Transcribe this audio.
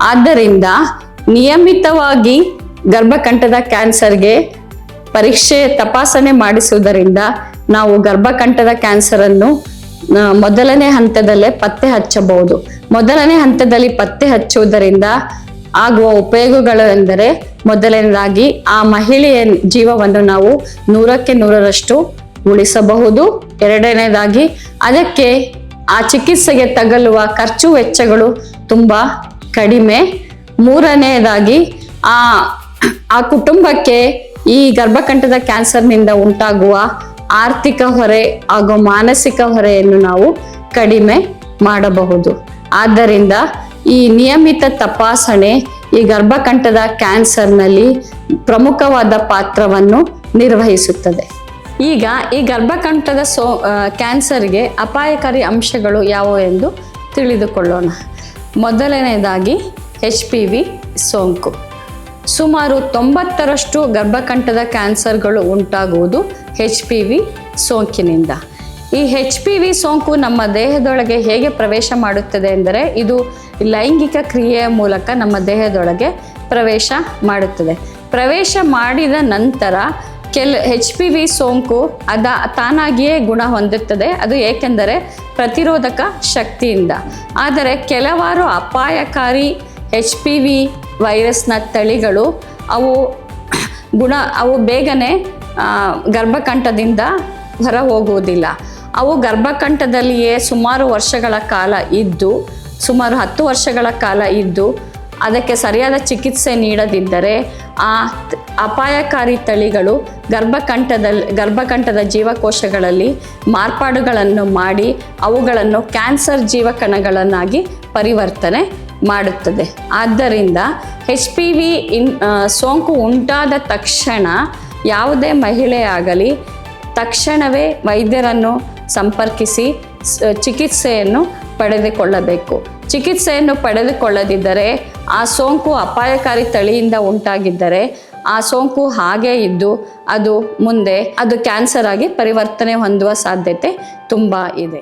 ಆದ್ದರಿಂದ ನಿಯಮಿತವಾಗಿ ಗರ್ಭಕಂಠದ ಕ್ಯಾನ್ಸರ್ಗೆ ತಪಾಸಣೆ ಮಾಡಿಸುವುದರಿಂದ ನಾವು ಗರ್ಭಕಂಠದ ಕ್ಯಾನ್ಸರನ್ನು ಮೊದಲನೇ ಹಂತದಲ್ಲೇ ಪತ್ತೆ ಹಚ್ಚಬಹುದು. ಮೊದಲನೇ ಹಂತದಲ್ಲಿ ಪತ್ತೆ ಹಚ್ಚುವುದರಿಂದ ಆಗುವ ಉಪಯೋಗಗಳು ಎಂದರೆ, ಮೊದಲನೇದಾಗಿ ಆ ಮಹಿಳೆಯ ಜೀವವನ್ನು ನಾವು 100ಕ್ಕೆ 100ರಷ್ಟು ಉಳಿಸಬಹುದು. ಎರಡನೇದಾಗಿ ಅದಕ್ಕೆ ಆ ಚಿಕಿತ್ಸೆಗೆ ತಗಲುವ ಖರ್ಚು ವೆಚ್ಚಗಳು ತುಂಬಾ ಕಡಿಮೆ. ಮೂರನೆಯದಾಗಿ ಆ ಕುಟುಂಬಕ್ಕೆ ಈ ಗರ್ಭಕಂಠದ ಕ್ಯಾನ್ಸರ್ನಿಂದ ಉಂಟಾಗುವ ಆರ್ಥಿಕ ಹೊರೆ ಹಾಗೂ ಮಾನಸಿಕ ಹೊರೆಯನ್ನು ನಾವು ಕಡಿಮೆ ಮಾಡಬಹುದು. ಆದ್ದರಿಂದ ಈ ನಿಯಮಿತ ತಪಾಸಣೆ ಈ ಗರ್ಭಕಂಠದ ಕ್ಯಾನ್ಸರ್ನಲ್ಲಿ ಪ್ರಮುಖವಾದ ಪಾತ್ರವನ್ನು ನಿರ್ವಹಿಸುತ್ತದೆ. ಈಗ ಈ ಗರ್ಭಕಂಠದ ಕ್ಯಾನ್ಸರ್ಗೆ ಅಪಾಯಕಾರಿ ಅಂಶಗಳು ಯಾವುವು ಎಂದು ತಿಳಿದುಕೊಳ್ಳೋಣ. ಮೊದಲನೆಯದಾಗಿ HPV ಸೋಂಕು. ಸುಮಾರು 90ರಷ್ಟು ಗರ್ಭಕಂಠದ ಕ್ಯಾನ್ಸರ್ಗಳು ಉಂಟಾಗುವುದು HPV ಸೋಂಕಿನಿಂದ. ಈ HPV ಸೋಂಕು ನಮ್ಮ ದೇಹದೊಳಗೆ ಹೇಗೆ ಪ್ರವೇಶ ಮಾಡುತ್ತದೆ ಎಂದರೆ, ಇದು ಲೈಂಗಿಕ ಕ್ರಿಯೆಯ ಮೂಲಕ ನಮ್ಮ ದೇಹದೊಳಗೆ ಪ್ರವೇಶ ಮಾಡುತ್ತದೆ. ಪ್ರವೇಶ ಮಾಡಿದ ನಂತರ HPV ಸೋಂಕು ತಾನಾಗಿಯೇ ಗುಣ ಹೊಂದುತ್ತದೆ. ಅದು ಏಕೆಂದರೆ ಪ್ರತಿರೋಧಕ ಶಕ್ತಿಯಿಂದ. ಆದರೆ ಕೆಲವಾರು ಅಪಾಯಕಾರಿ HPV ವೈರಸ್ನ ತಳಿಗಳು ಅವು ಬೇಗನೆ ಗರ್ಭಕಂಠದಿಂದ ಹೊರ ಹೋಗುವುದಿಲ್ಲ. ಅವು ಗರ್ಭಕಂಠದಲ್ಲಿಯೇ ಸುಮಾರು 10 ವರ್ಷಗಳ ಕಾಲ ಇದ್ದು ಅದಕ್ಕೆ ಸರಿಯಾದ ಚಿಕಿತ್ಸೆ ನೀಡದಿದ್ದರೆ ಆ ಅಪಾಯಕಾರಿ ತಳಿಗಳು ಗರ್ಭಕಂಠದ ಜೀವಕೋಶಗಳಲ್ಲಿ ಮಾರ್ಪಾಡುಗಳನ್ನು ಮಾಡಿ ಅವುಗಳನ್ನು ಕ್ಯಾನ್ಸರ್ ಜೀವಕಣಗಳನ್ನಾಗಿ ಪರಿವರ್ತನೆ ಮಾಡುತ್ತದೆ. ಆದ್ದರಿಂದ HPV ಸೋಂಕು ಉಂಟಾದ ತಕ್ಷಣ ಯಾವುದೇ ಮಹಿಳೆಯಾಗಲಿ ತಕ್ಷಣವೇ ವೈದ್ಯರನ್ನು ಸಂಪರ್ಕಿಸಿ ಚಿಕಿತ್ಸೆಯನ್ನು ಪಡೆದುಕೊಳ್ಳಬೇಕು. ಚಿಕಿತ್ಸೆಯನ್ನು ಪಡೆದುಕೊಳ್ಳದಿದ್ದರೆ ಆ ಸೋಂಕು ಅಪಾಯಕಾರಿ ತಳಿಯಿಂದ ಉಂಟಾಗಿದ್ದರೆ ಆ ಸೋಂಕು ಹಾಗೇ ಇದ್ದು ಅದು ಮುಂದೆ ಕ್ಯಾನ್ಸರ್ ಆಗಿ ಪರಿವರ್ತನೆ ಹೊಂದುವ ಸಾಧ್ಯತೆ ತುಂಬ ಇದೆ.